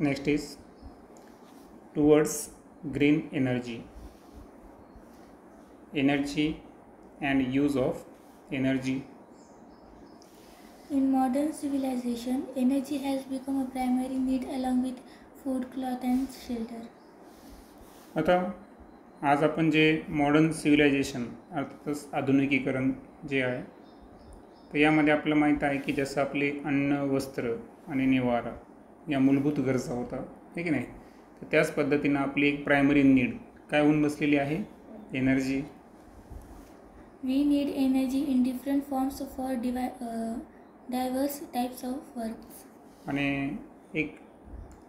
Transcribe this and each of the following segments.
Next is towards green energy and use of energy. In modern civilization, energy has become a primary need along with food, cloth and shelter. आता आज आपण जे modern civilisation अर्थातच आधुनिकीकरण जे आहे तर यामध्ये आपल्याला माहीत आहे की जसं आपले अन्न, वस्त्र आणि निवारा या मूलभूत गरजा होता, हे की नाही. तर त्याच पद्धतीनं आपली एक प्रायमरी नीड काय होऊन बसलेली आहे, energy. We need energy in different forms for diverse types of works. आणि एक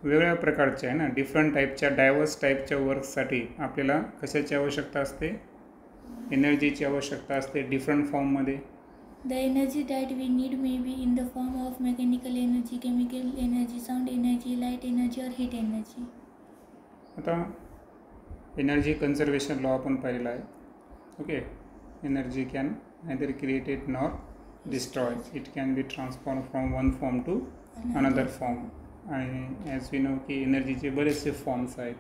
वेगवेगळ्या प्रकारच्या आहे ना, डिफरंट टाईपच्या डायव्हर्स टाईपच्या वर्कसाठी आपल्याला कशाची आवश्यकता असते, एनर्जीची आवश्यकता असते डिफरंट फॉर्ममध्ये. The energy that we need may be in the form of mechanical energy, chemical energy, sound energy, light energy or heat energy. आता एनर्जी कन्झर्वेशन लॉ आपण पाहिलेला आहे. Okay, energy can neither created nor destroyed. It can be transformed from one form to another form. आणि as we know की एनर्जीचे बरेचसे forms आहेत.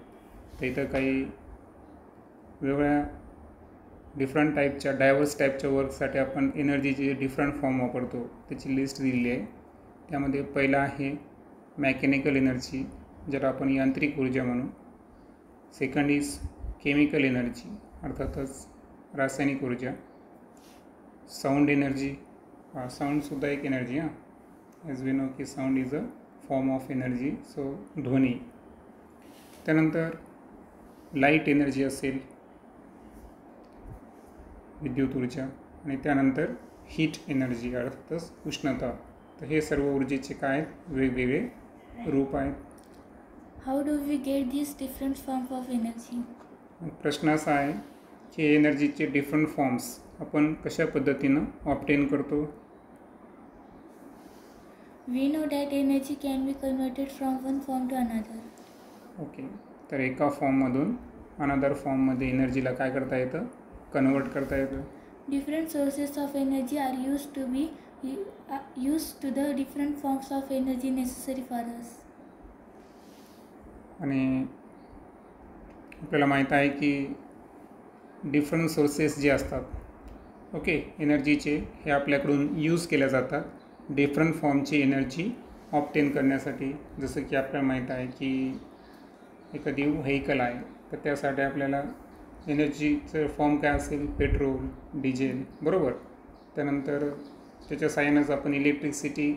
तर इथं काही वेगवेगळ्या डिफरंट टाईपच्या डायव्हर्स टाईपच्या वर्कसाठी आपण एनर्जीचे डिफरंट फॉर्म वापरतो, त्याची लिस्ट दिलेली आहे. त्यामध्ये पहिला आहे मेकॅनिकल एनर्जी, ज्याला आपण यांत्रिक ऊर्जा म्हणू. सेकंड इज केमिकल एनर्जी, अर्थातच रासायनिक ऊर्जा. साऊंड एनर्जी, साऊंडसुद्धा एक एनर्जी हां, ॲज वी नो की sound is a form of energy, so ध्वनी. त्यानंतर लाईट एनर्जी असेल, विद्युत ऊर्जा. आणि त्यानंतर हीट एनर्जी, अर्थातच उष्णता. तर हे सर्व ऊर्जेचे काय आहेत, वेगवेगळे रूप आहेत. How do we get these different forms of energy? प्रश्न असा आहे की एनर्जीचे डिफरंट फॉर्म्स आपण कशा पद्धतीनं ऑब्टेन करतो. We know that energy can be converted from one form to another. Okay, तर एका फॉर्ममधून अनदर फॉर्ममध्ये एनर्जीला काय करता येतं, कन्वर्ट करता येतं. Different sources of energy are used to the different forms of energy necessary for us. आणि आपल्याला माहीत आहे की डिफरंट सोर्सेस जे असतात, ओके, एनर्जीचे, हे आपल्याकडून यूज केल्या जातात डिफरंट फॉर्मची एनर्जी ऑब्टेन करण्यासाठी. जसं की आपल्याला माहीत आहे की एखादी व्हेकल आहे, तर त्यासाठी आपल्याला एनर्जीचं फॉर्म काय असेल, पेट्रोल, डिझेल, बरोबर. त्यानंतर त्याच्या साहाय्यानेच आपण इलेक्ट्रिसिटी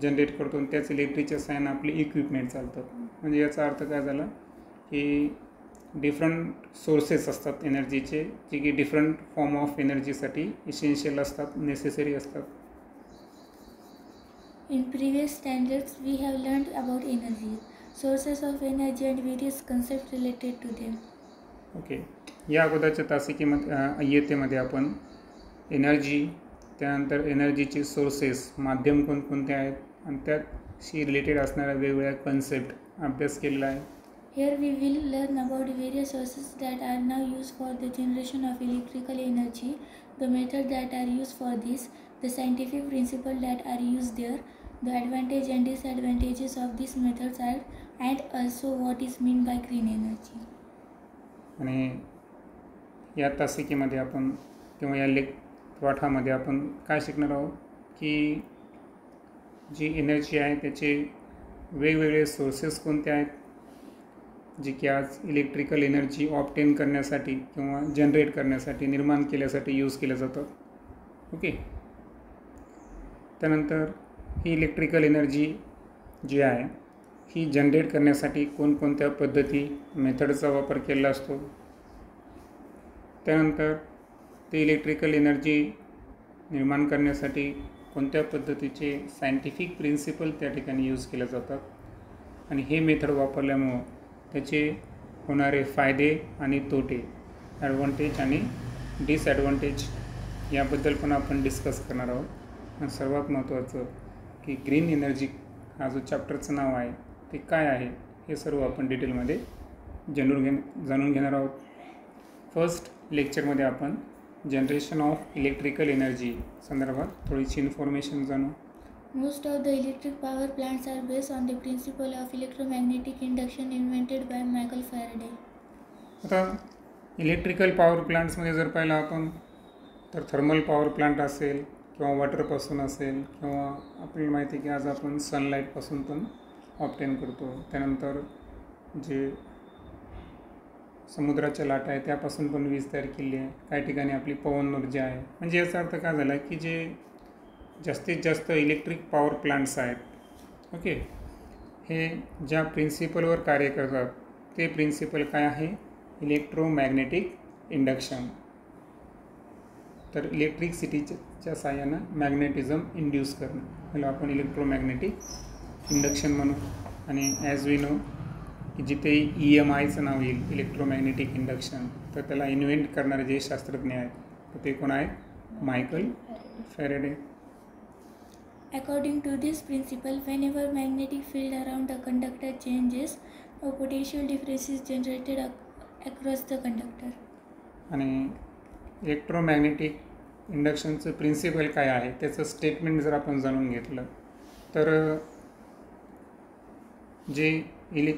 जनरेट करतो आणि त्याच इलेक्ट्रिकच्या साहाय्यानं आपली इक्विपमेंट चालतात. म्हणजे याचा अर्थ काय झाला की डिफरंट सोर्सेस असतात एनर्जीचे, जे की डिफरंट फॉर्म ऑफ एनर्जीसाठी इसेन्शियल असतात, नेसेसरी असतात. In previous standards, we have learned about energy, sources of energy and various concepts related to them. Okay, या अगोदरच्या तासिकेमध्ये इयत्तेमध्ये आपण एनर्जी, त्यानंतर एनर्जीचे सोर्सेस, माध्यम कोणकोणते आहेत आणि त्याशी रिलेटेड असणाऱ्या वेगवेगळ्या कन्सेप्ट अभ्यास केलेला आहे. Here we will learn about various sources that are now used for the generation of electrical energy, the methods that are used for this, the scientific principles that are used there, the advantages and disadvantages of these methods are, and also what is meant by green energy. आणि या तासिकेमध्ये आपण किंवा या पाठामध्ये आपण काय शिकणार आहोत की जी एनर्जी आहे त्याचे वेगवेगळे सोर्सेस कोणते आहेत, जे की आज इलेक्ट्रिकल एनर्जी ऑब्टेन करण्यासाठी किंवा जनरेट करण्यासाठी, निर्माण केल्यासाठी यूज केल्या जातात. ओके, त्यानंतर ही इलेक्ट्रिकल एनर्जी जी आहे ही जनरेट करण्यासाठी कोणकोणत्या पद्धती, मेथडचा वापर केलेला असतो. त्यानंतर ते इलेक्ट्रिकल एनर्जी निर्माण करण्यासाठी कोणत्या पद्धतीचे सायंटिफिक प्रिन्सिपल त्या ठिकाणी यूज केले जातात. आणि हे मेथड वापरल्यामुळं त्याचे होणारे फायदे आणि तोटे, ॲडव्हान्टेज आणि डिसॲडव्हान्टेज याबद्दल पण आपण डिस्कस करणार आहोत. आणि सर्वात महत्त्वाचं की ग्रीन एनर्जी हा जो चॅप्टरचं नाव आहे ते काय आहे, हे सर्व आपण डिटेलमध्ये जाणून घेणार आहोत. फर्स्ट लेक्चरमध्ये आपण जनरेशन ऑफ इलेक्ट्रिकल एनर्जी संदर्भात थोडीशी इन्फॉर्मेशन जाणू. Most of the electric power plants are based on the principle of electromagnetic induction invented by Michael Faraday. आता इलेक्ट्रिकल पॉवर प्लांट्समध्ये जर पाहिलं आपण तर थर्मल पॉवर प्लांट असेल किंवा वॉटरपासून असेल किंवा आपल्याला माहिती आहे की आज आपण सनलाईटपासून पण ऑप्टेन करतो. त्यानंतर जे समुद्राच्या लाटा आहे त्यापासून पण वीज तयार केली आहे. काही ठिकाणी आपली पवन ऊर्जा आहे. म्हणजे याचा अर्थ काय झाला की जे जास्तीत जास्त इलेक्ट्रिक पॉवर प्लांट्स आहेत, ओके, हे ज्या प्रिन्सिपलवर कार्य करतात ते प्रिन्सिपल काय आहे? Electromagnetic induction. तर इलेक्ट्रिसिटीच्या साहाय्यानं मॅग्नेटिझम इंड्यूस करणं याला आपण इलेक्ट्रोमॅग्नेटिक इंडक्शन म्हणू. आणि ॲज वी नो की जिथे EMIचं नाव येईल इलेक्ट्रोमॅग्नेटिक इंडक्शन, तर त्याला इन्व्हेंट करणारे जे शास्त्रज्ञ आहेत तर ते कोण आहेत? Michael Faraday. According to this principle, whenever magnetic field around a conductor changes, a potential difference is generated across the conductor. आणि इलेक्ट्रोमॅग्नेटिक इंडक्शनचं प्रिन्सिपल काय आहे त्याचं स्टेटमेंट जर आपण जाणून घेतलं तर जे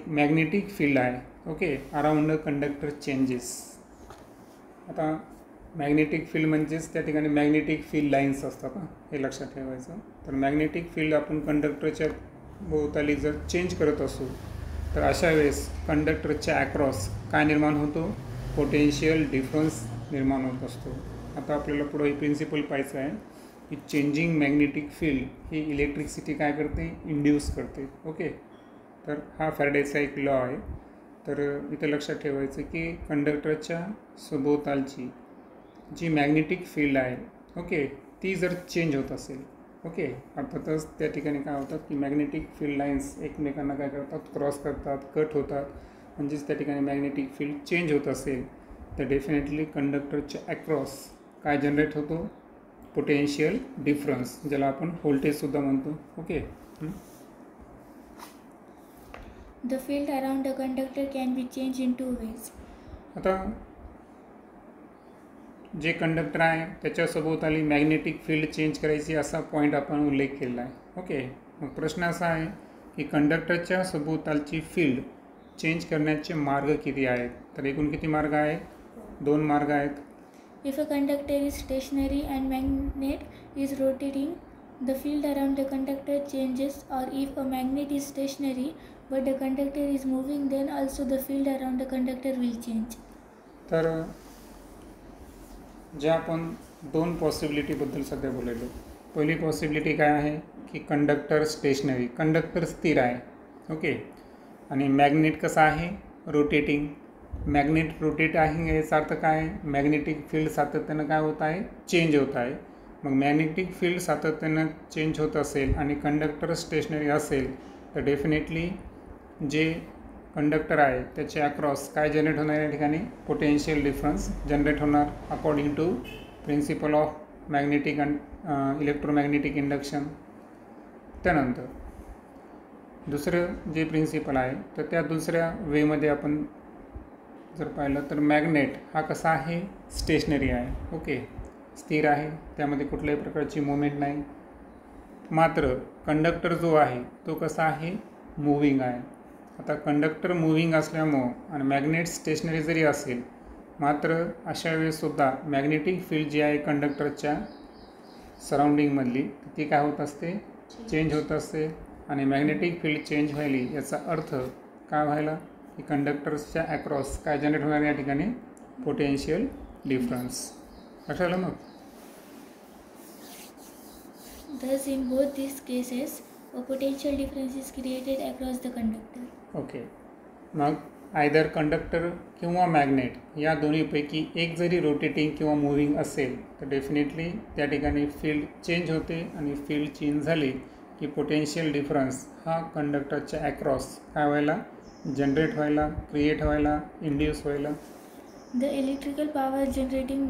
मॅग्नेटिक फील्ड आहे, okay, around a conductor changes. आता मॅग्नेटिक फील्ड म्हणजेच त्या ठिकाणी मॅग्नेटिक फील्ड लाईन्स असतात, हे लक्षात ठेवायचं. तर मॅग्नेटिक फील्ड आपण कंडक्टरच्या भोवताली जर चेंज करत असू तर अशा वेळेस कंडक्टरच्या ॲक्रॉस काय निर्माण होतो? पोटेन्शियल डिफरन्स निर्माण होत असतो. आता आपल्याला पुढं हे प्रिन्सिपल पाहायचं आहे की चेंजिंग मॅग्नेटिक फील्ड ही इलेक्ट्रिसिटी काय करते? इंड्यूस करते. ओके, तर हा फॅरेडेचा एक लॉ आहे. तर इथं लक्षात ठेवायचं की कंडक्टरच्या सभोवतालची जी मॅग्नेटिक फील्ड आहे, ओके, ती जर चेंज होत असेल, ओके, अर्थातच त्या ठिकाणी काय होतात की मॅग्नेटिक फील्ड लाईन्स एकमेकांना काय करतात? क्रॉस करतात, कट होतात. म्हणजेच त्या ठिकाणी मॅग्नेटिक फील्ड चेंज होत असेल तर डेफिनेटली कंडक्टरच्या अक्रॉस काय जनरेट होतो? पोटेन्शियल डिफरन्स, ज्याला आपण व्होल्टेजसुद्धा म्हणतो. Okay, The field around a conductor can be changed in two ways. आता जे कंडक्टर आहे त्याच्या सभोवताली मॅग्नेटिक फील्ड चेंज करायची असा पॉईंट आपण उल्लेख केला आहे. ओके, मग प्रश्न असा आहे की कंडक्टरच्या सभोवतालची फील्ड चेंज करण्याचे मार्ग किती आहेत? तर एकूण किती मार्ग आहेत? 2 मार्ग आहेत. If a conductor is stationary and magnet is rotating, the field around the conductor changes, or if a magnet is stationary but the conductor is moving, then also the field around the conductor will change. तर जे आपण 2 पॉसिबिलिटीबद्दल सध्या बोलायलो. पहिली possibility काय आहे की conductor stationery, conductor स्थिर आहे, ओके, आणि मॅग्नेट कसा आहे? रोटेटिंग. मॅग्नेट रोटेट आहे याचा अर्थ काय आहे? मॅग्नेटिक फील्ड सातत्यानं काय होत आहे? चेंज होत आहे. मग मॅग्नेटिक फील्ड सातत्यानं चेंज होत असेल आणि कंडक्टर स्टेशनरी असेल तर डेफिनेटली जे कंडक्टर आहे त्याचे अक्रॉस काय जनरेट होणार? या ठिकाणी पोटेन्शियल डिफरन्स जनरेट होणार according to principle of magnetic and electromagnetic induction. त्यानंतर दुसरं जे प्रिन्सिपल आहे तर त्या दुसऱ्या वेमध्ये आपण जर पाहिलं तर मॅग्नेट हा कसा आहे? स्टेशनरी आहे, ओके, स्थिर आहे, त्यामध्ये कुठल्याही प्रकारची मुवमेंट नाही. मात्र कंडक्टर जो आहे तो कसा आहे? मूव्हिंग आहे. आता कंडक्टर मूव्हिंग असल्यामुळं आणि मॅग्नेट स्टेशनरी जरी असेल मात्र अशा वेळेससुद्धा मॅग्नेटिक फील्ड जी आहे कंडक्टरच्या सराउंडिंगमधली ती काय होत असते? चेंज होत असते. आणि मॅग्नेटिक फील्ड चेंज व्हायली याचा अर्थ काय व्हायला की कंडक्टर्सच्या अक्रॉस काय जनरेट होणार? या ठिकाणी पोटेन्शियल डिफरन्स. लक्षात आलं? मग Thus, in both these cases, a potential difference is created across the conductor. Okay, मग आयदर कंडक्टर किंवा मॅग्नेट या दोन्हीपैकी एक जरी रोटेटिंग किंवा मूव्हिंग असेल तर डेफिनेटली त्या ठिकाणी फील्ड चेंज होते आणि फील्ड चेंज झाली की पोटेन्शियल डिफरन्स हा कंडक्टरच्या अक्रॉस काय व्हायला? जनरेट व्हायला, क्रिएट व्हायला, इंड्यूस व्हायला. The electrical power generating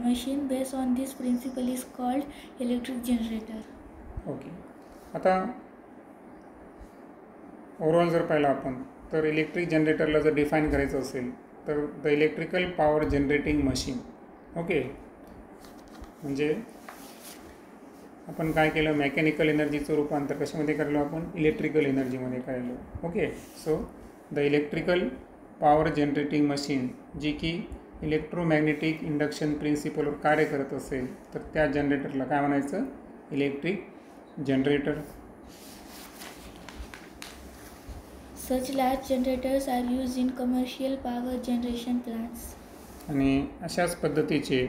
machine based on this principle is called electric generator. Okay, आता ओव्हरऑल जर पाहिलं आपण तर इलेक्ट्रिक जनरेटरला जर डिफाईन करायचं असेल तर the electrical power generating machine, okay, म्हणजे आपण काय केलं, मेकॅनिकल एनर्जीचं रूपांतर कशामध्ये करायलो आपण, इलेक्ट्रिकल एनर्जीमध्ये करायलो. Okay, so the electrical power generating machine जी की इलेक्ट्रोमॅग्नेटिक इंडक्शन प्रिन्सिपलवर कार्य करत असेल तर त्या जनरेटरला काय म्हणायचं, electric generator. Such large generators are used in commercial power generation plants. आणि अशाच पद्धतीचे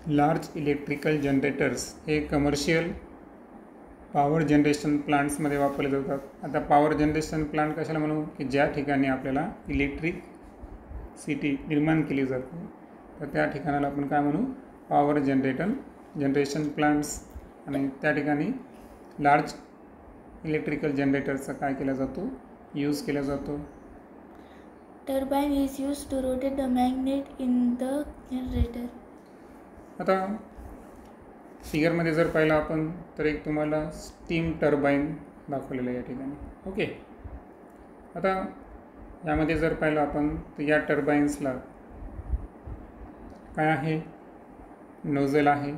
लार्ज इलेक्ट्रिकल जनरेटर्स हे कमर्शियल पॉवर जनरेशन प्लांट्समध्ये वापरले जातात. आता पॉवर जनरेशन प्लांट कशाला म्हणू, की ज्या ठिकाणी आपल्याला इलेक्ट्रिसिटी निर्माण केली जाते तर त्या ठिकाणाला आपण काय म्हणू, पॉवर जनरेशन प्लांट्स. आणि त्या ठिकाणी लार्ज इलेक्ट्रिकल जनरेटरचा काय केला जातो, यूज केला जातो. Turbine is used to rotate the magnet in the generator. आता फिगरमध्ये जर पाहिलं आपण तर एक तुम्हाला स्टीम टर्बाईन दाखवलेलं आहे या ठिकाणी. ओके, आता यामध्ये जर पाहिलं आपण तर या टर्बाईन्सला काय आहे, नोझल आहे,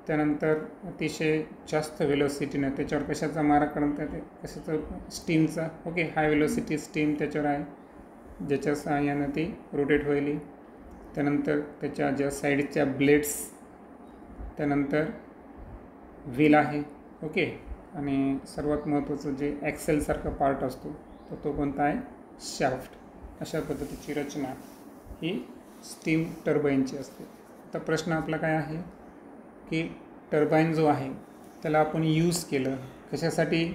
त्यानंतर अतिशय जास्त वेलोसिटीनं त्याच्यावर कशाचा मारा करण्यात येते, कशाचा, स्टीमचा. ओके, हाय वेलोसिटी स्टीम त्याच्यावर आहे ज्याच्या सहाय्यानं ती रोटेट होईल. त्यानंतर त्याच्या ज्या साईडच्या ब्लेड्स, त्यानंतर व्हील आहे. ओके, आणि सर्वात महत्त्वाचं जे ॲक्सेलसारखा पार्ट असतो तर तो कोणता आहे, शाफ्ट. अशा पद्धतीची रचना ही स्टीम टर्बाईनची असते. आता प्रश्न आपला काय आहे की टर्बाईन जो आहे त्याला आपण यूज केलं कशासाठी,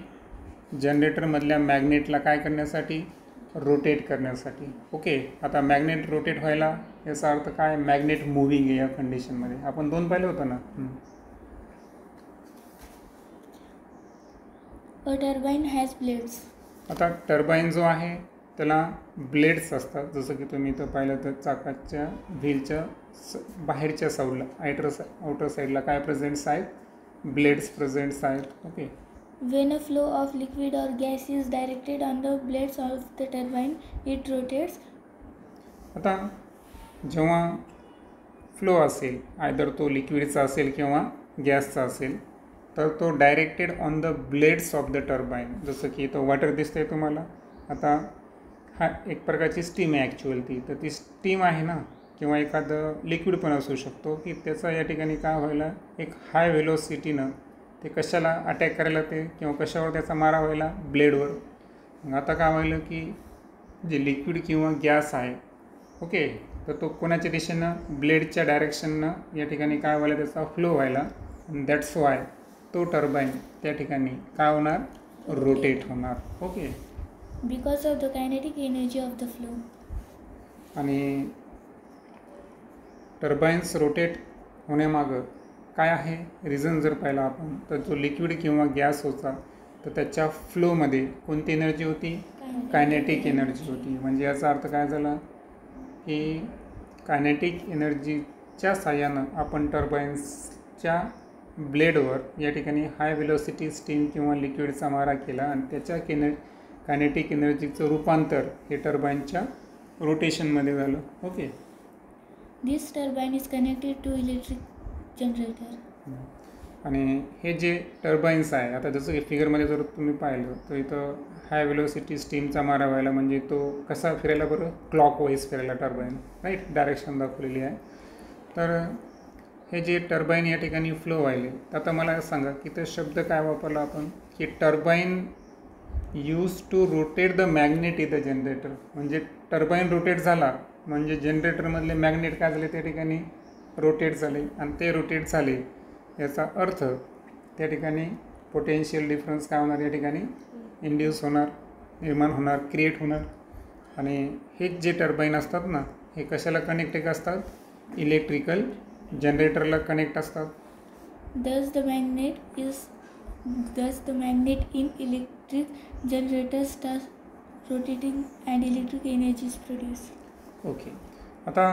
जनरेटरमधल्या मॅग्नेटला काय करण्यासाठी, रोटेट करण्यासाठी. ओके, आता मॅग्नेट रोटेट व्हायला याचा अर्थ काय, मॅग्नेट मुव्हिंग आहे या कंडिशनमध्ये. आपण दोन पाहिलं होतं ना. A turbine has blades. आता टर्बाईन जो आहे त्याला ब्लेड्स असतात, जसं की तुम्ही इथं पाहिलं तर चाकाच्या व्हीलच्या बाहेरच्या साईडला आउटर साईडला काय प्रेझेंट्स आहेत, ब्लेड्स प्रेझेंट्स आहेत. Okay, When a flow of liquid or gas is directed on the blades of the turbine, it rotates. आता जेव्हा फ्लो असेल, आयदर तो लिक्विडचा असेल किंवा गॅसचा असेल, तर तो directed on the blades of the turbine. जसं की तो वॉटर दिसतंय तुम्हाला. आता हा एक प्रकारची स्टीम आहे ॲक्च्युअल ती, तर ती स्टीम आहे ना, किंवा एखादं लिक्विड पण असू शकतो की त्याचा या ठिकाणी काय व्हायला, एक हाय व्हेलोसिटीनं ते कशाला अटॅक करायला ते, किंवा कशावर त्याचा मारा व्हायला, ब्लेडवर. मग आता काय व्हायलं की जे लिक्विड किंवा गॅस आहे, ओके, तर तो कोणाच्या दिशेनं, ब्लेडच्या डायरेक्शननं या ठिकाणी काय व्हायला, त्याचा फ्लो व्हायला. दॅट्स वाय तो टर्बाईन त्या ठिकाणी काय होणार, रोटेट होणार. Okay, Because of the kinetic energy of the flow. आणि टर्बाईन्स रोटेट होण्यामागं काय आहे रिझन जर पाहिला आपण तर जो लिक्विड किंवा गॅस होता तर त्याच्या फ्लोमध्ये कोणती एनर्जी होती, कायनेटिक एनर्जी होती. म्हणजे याचा अर्थ काय झाला की कायनेटिक एनर्जीच्या साहाय्यानं आपण टर्बाईन्सच्या ब्लेडवर या ठिकाणी हाय वेलोसिटी स्टीम किंवा लिक्विडचा मारा केला आणि त्याच्या कायनेटिक एनर्जीचं रूपांतर हे टर्बाईनच्या रोटेशनमध्ये झालं. Okay, This turbine is connected to electric generator. आणि हे जे टर्बाईन्स आहे, आता जसं की फिगरमध्ये जर तुम्ही पाहिलं तर इथं हाय वेलोसिटी स्टीमचा मारा व्हायला म्हणजे तो कसा फिरायला बरं, क्लॉकवाईज फिरायला टर्बाईन, राईट, डायरेक्शन दाखवलेली आहे. तर हे जे टर्बाईन या ठिकाणी फ्लो व्हायले, आता मला सांगा की ते शब्द काय वापरला आपण की turbine use to rotate the magnet in the generator. म्हणजे टर्बाईन रोटेट झाला म्हणजे जनरेटरमधले मॅग्नेट काय झाले त्या ठिकाणी रोटेट झाले, आणि ते रोटेट झाले याचा अर्थ त्या ठिकाणी पोटेन्शियल डिफरन्स काय होणार, या ठिकाणी इंड्यूस होणार, निर्माण होणार, क्रिएट होणार. आणि हे जे टर्बाईन असतात ना हे कशाला कनेक्टेड असतात, इलेक्ट्रिकल जनरेटरला कनेक्ट असतात. Thus the magnet in electric generator starts rotating and electric energy is produced. Okay, आता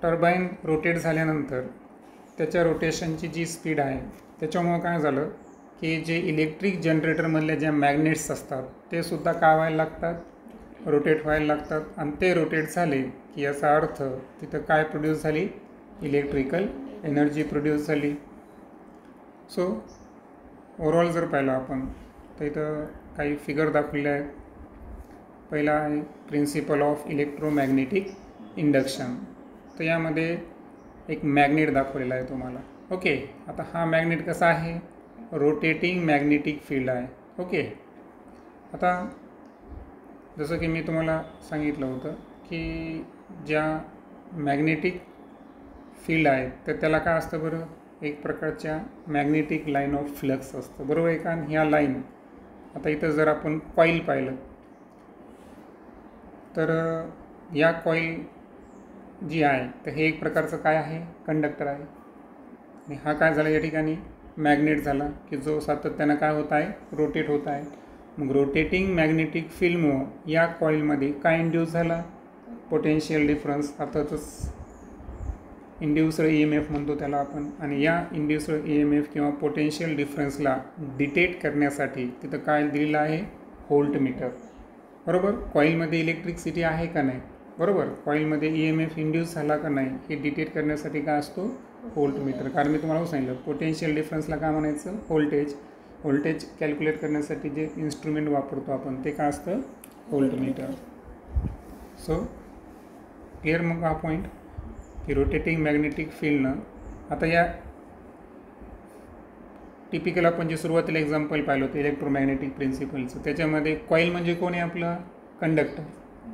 टर्बाईन रोटेट झाल्यानंतर त्याच्या रोटेशनची जी स्पीड आहे त्याच्यामुळं काय झालं की जे इलेक्ट्रिक जनरेटरमधल्या ज्या मॅग्नेट्स असतात ते सुद्धा काय व्हायला लागतात, रोटेट व्हायला लागतात. आणि ते रोटेट झाले की याचा अर्थ तिथं काय प्रोड्यूस झाली, इलेक्ट्रिकल एनर्जी प्रोड्यूस झाली. सो ओव्हरऑल जर पाहिलं आपण तर इथं काही फिगर दाखवले आहेत. पहिला आहे प्रिन्सिपल ऑफ इलेक्ट्रोमॅग्नेटिक इंडक्शन. तर यामध्ये एक मॅग्नेट दाखवलेला आहे तुम्हाला. ओके, आता हा मॅग्नेट कसा आहे, रोटेटिंग मॅग्नेटिक फील्ड आहे. ओके, आता जसं की मी तुम्हाला सांगितलं होतं की ज्या मॅग्नेटिक फील्ड आहे तर त्याला काय असतं बरं, एक प्रकारच्या मॅग्नेटिक लाईन ऑफ फ्लक्स असतं, बरोबर आहे का. ह्या लाईन, आता इथं जर आपण कॉईल पाहिलं तर या कॉईल जी आहे तर हे एक प्रकारचं काय आहे, कंडक्टर आहे. आणि हा काय झाला या ठिकाणी, मॅग्नेट झाला की जो सातत्यानं काय होत आहे, रोटेट होत आहे. मग रोटेटिंग मॅग्नेटिक फील्डमुळं या कॉईलमध्ये काय इंड्यूस झाला, पोटेन्शियल डिफरन्स, अर्थातच इंड्युस्ड EMF म्हणतो त्याला आपण. आणि या इंड्युस्ड EMF किंवा पोटेन्शियल डिफरन्सला डिटेक्ट करण्यासाठी तिथं काय दिलेलं आहे, व्होल्टमीटर. बरोबर, कॉईलमध्ये इलेक्ट्रिसिटी आहे का नाही, बरोबर, कॉईलमध्ये EMF इंड्यूस झाला का नाही हे डिटेक्ट करण्यासाठी काय असतो, व्होल्टमीटर. कारण मी तुम्हाला सांगितलं पोटेन्शियल डिफरन्सला काय म्हणायचं, व्होल्टेज कॅल्क्युलेट करण्यासाठी जे इन्स्ट्रुमेंट वापरतो आपण ते काय असतं, व्होल्टमीटर. सो क्लिअर मग हा पॉईंट की रोटेटिंग मॅग्नेटिक फील्डनं. आता या टिपिकल आपण जे सुरुवातीला एक्झाम्पल पाहिलं होतं इलेक्ट्रोमॅग्नेटिक प्रिन्सिपलचं, त्याच्यामध्ये कॉईल म्हणजे कोण आहे, आपलं कंडक्टर,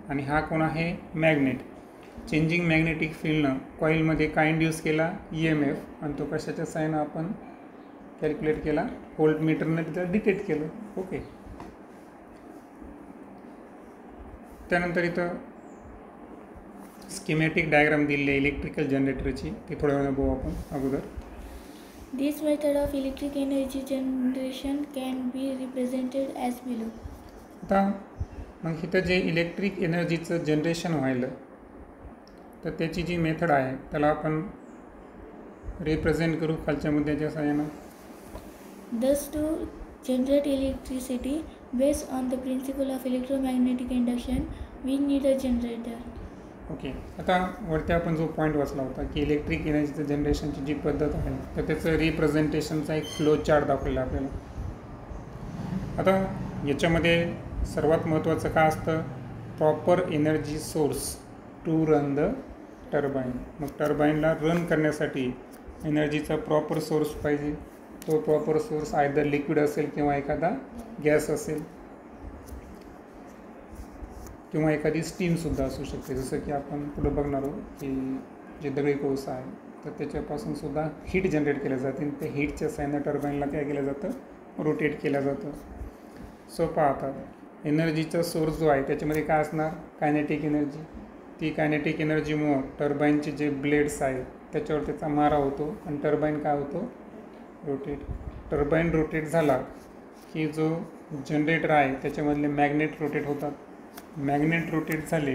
आणि हा कोण आहे, मॅग्नेट. चेंजिंग मॅग्नेटिक फील्डनं कॉईलमध्ये काय इंड्यूस केला, EMF, आणि तो कशाच्या साहाय्यानं आपण कॅल्क्युलेट केला, व्होल्टमीटरनं तिथं डिटेक्ट केलं. ओके, त्यानंतर इथं स्कीमॅटिक डायग्राम दिलेली आहे इलेक्ट्रिकल जनरेटरची, ती थोड्या वेळानं बघू आपण अगोदर. This method of electric energy generation can be represented as below. आता मग इथं जे इलेक्ट्रिक एनर्जीचं जनरेशन व्हायलं तर त्याची जी मेथड आहे त्याला आपण रिप्रेझेंट करू खालच्या मुद्द्याच्या सहाय्यानं. Thus, to generate electricity based on the principle of electromagnetic induction, we need a generator. Okay, आता वरती आपण जो पॉईंट वाचला होता की इलेक्ट्रिक एनर्जीचं जनरेशनची जी पद्धत आहे तर त्याचं रिप्रेझेंटेशनचा एक फ्लो चार्ट दाखवलेला आपल्याला. आता याच्यामध्ये सर्वात महत्त्वाचं काय असतं, proper energy source to run the turbine. मग टर्बाईनला रन करण्यासाठी एनर्जीचा प्रॉपर सोर्स पाहिजे. तो प्रॉपर सोर्स आयदर लिक्विड असेल किंवा एखादा गॅस असेल किंवा एखादी स्टीमसुद्धा असू शकते. जसं की आपण पुढं बघणार आहोत की जे दगडी कोळसा आहे तर त्याच्यापासून सुद्धा हीट जनरेट केलं जाते. त्या हीटच्या साहाय्यानं टर्बाईनला काय केलं जातं, रोटेट केलं जातं. सो पाहता एनर्जीचा सोर्स जो आहे त्याच्यामध्ये काय असणार, कायनेटिक एनर्जी. ती कायनेटिक एनर्जीमुळं टर्बाईनचे जे ब्लेड्स आहेत त्याच्यावर त्याचा मारा होतो आणि टर्बाईन काय होतो, रोटेट. टर्बाईन रोटेट झाला की जो जनरेटर आहे त्याच्यामधले मॅग्नेट रोटेट होतात. मॅग्नेट रोटेट झाले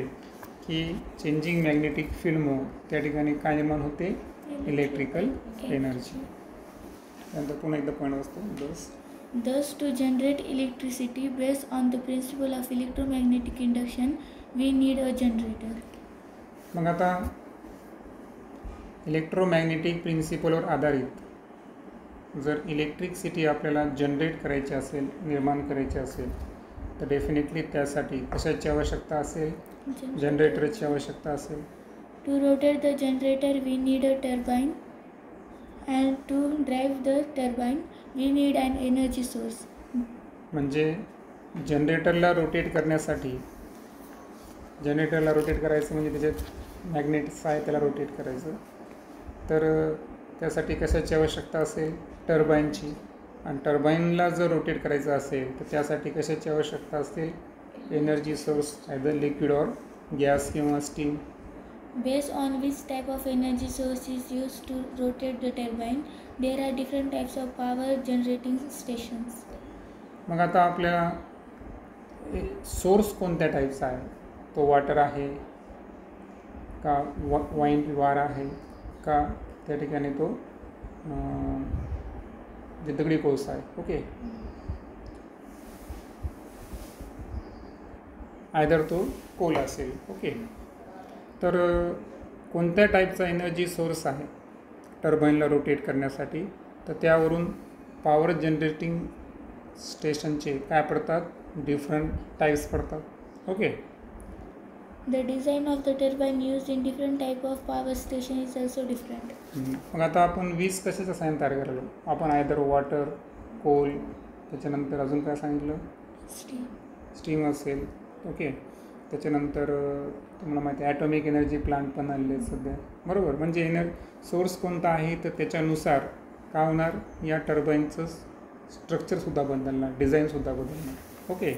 की चेंजिंग मॅग्नेटिक फील्डमुळं त्या ठिकाणी काय निर्माण होते, इलेक्ट्रिकल एनर्जी. त्यानंतर पुन्हा एकदा पॉईंट वाचतो. Thus, to generate electricity based on the principle of electromagnetic induction, we need a generator. मग आता इलेक्ट्रोमॅग्नेटिक प्रिन्सिपलवर आधारित जर इलेक्ट्रिसिटी आपल्याला जनरेट करायची असेल, निर्माण करायची असेल तर डेफिनेटली त्यासाठी कशाची आवश्यकता असेल, जनरेटरची आवश्यकता असेल. To rotate the generator, we need a turbine, and to drive the turbine, we need an energy source. म्हणजे जनरेटरला रोटेट करण्यासाठी, जनरेटरला रोटेट करायचं म्हणजे त्याच्यात मॅग्नेट्स आहे त्याला रोटेट करायचं, तर त्यासाठी कशाची आवश्यकता असेल, टर्बाईनची. आणि टर्बाईनला जर रोटेट करायचं असेल तर त्यासाठी कशाची आवश्यकता असेल, energy source, either liquid or gas किंवा steam. Based on which type of energy source is used to rotate the turbine, there are different types of power generating stations. मग आता आपल्याला सोर्स कोणत्या टाईपचा आहे, तो वॉटर आहे का, वाईन वारा आहे का, त्या ठिकाणी तो जे दगडी कोळसा आहे. ओके, आयदर तो कोल असेल. ओके, तर कोणत्या टाईपचा एनर्जी सोर्स आहे टर्बाईनला रोटेट करण्यासाठी तर त्यावरून पॉवर जनरेटिंग स्टेशनचे काय पडतात, डिफरंट टाईप्स पडतात. Okay. The design of the turbine used in different type of power station is also different. मग आता आपण वीज कशाचा सायन तयार करायला, आपण आयदर वॉटर, कोल, त्याच्यानंतर अजून काय सांगितलं, स्टीम असेल. ओके. त्याच्यानंतर तुम्हाला माहिती आहे ॲटॉमिक एनर्जी प्लांट पण आलेले आहेत सध्या, बरोबर. म्हणजे सोर्स कोणता आहे तर त्याच्यानुसार काय होणार, या टर्बाईनचं स्ट्रक्चरसुद्धा बदलणार, डिझाईनसुद्धा बदलणार. ओके.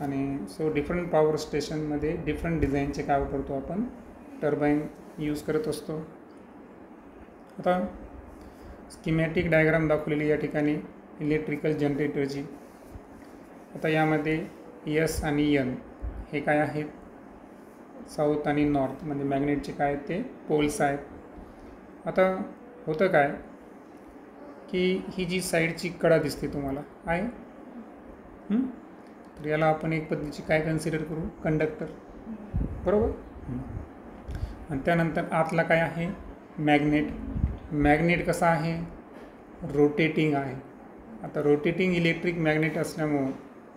आणि सो डिफरंट पॉवर स्टेशनमध्ये डिफरंट डिझाईनचे काय वापरतो आपण, टर्बाईन यूज करत असतो. आता स्कीमॅटिक डायग्राम दाखवलेली या ठिकाणी इलेक्ट्रिकल जनरेटरची. आता यामध्ये एस आणि एन हे काय आहेत, साऊथ आणि नॉर्थ म्हणजे मॅग्नेटचे काय आहेत ते पोल्स आहेत. आता होतं काय की ही जी साईडची कडा दिसते तुम्हाला आहे, तर याला आपण एक पद्धतीची काय कन्सिडर करू, कंडक्टर, बरोबर. आणि त्यानंतर आतला काय आहे, मॅग्नेट. मॅग्नेट कसा आहे, रोटेटिंग आहे. आता रोटेटिंग इलेक्ट्रिक मॅग्नेट असल्यामुळं,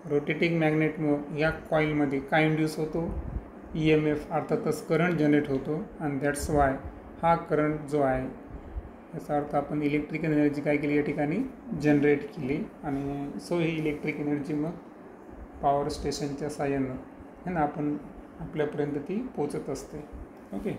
रोटेटिंग मॅग्नेटमुळं या कॉईलमध्ये काय इंड्यूस होतो, EMF अर्थातच करंट जनरेट होतो. आणि दॅट्स वाय हा करंट जो आहे याचा अर्थ आपण इलेक्ट्रिकल एनर्जी काय केली या ठिकाणी, जनरेट केली. आणि सो ही इलेक्ट्रिक एनर्जी मग पॉवर स्टेशनच्या साहाय्यानं आहे ना आपण आपल्यापर्यंत ती पोचत असते. ओके.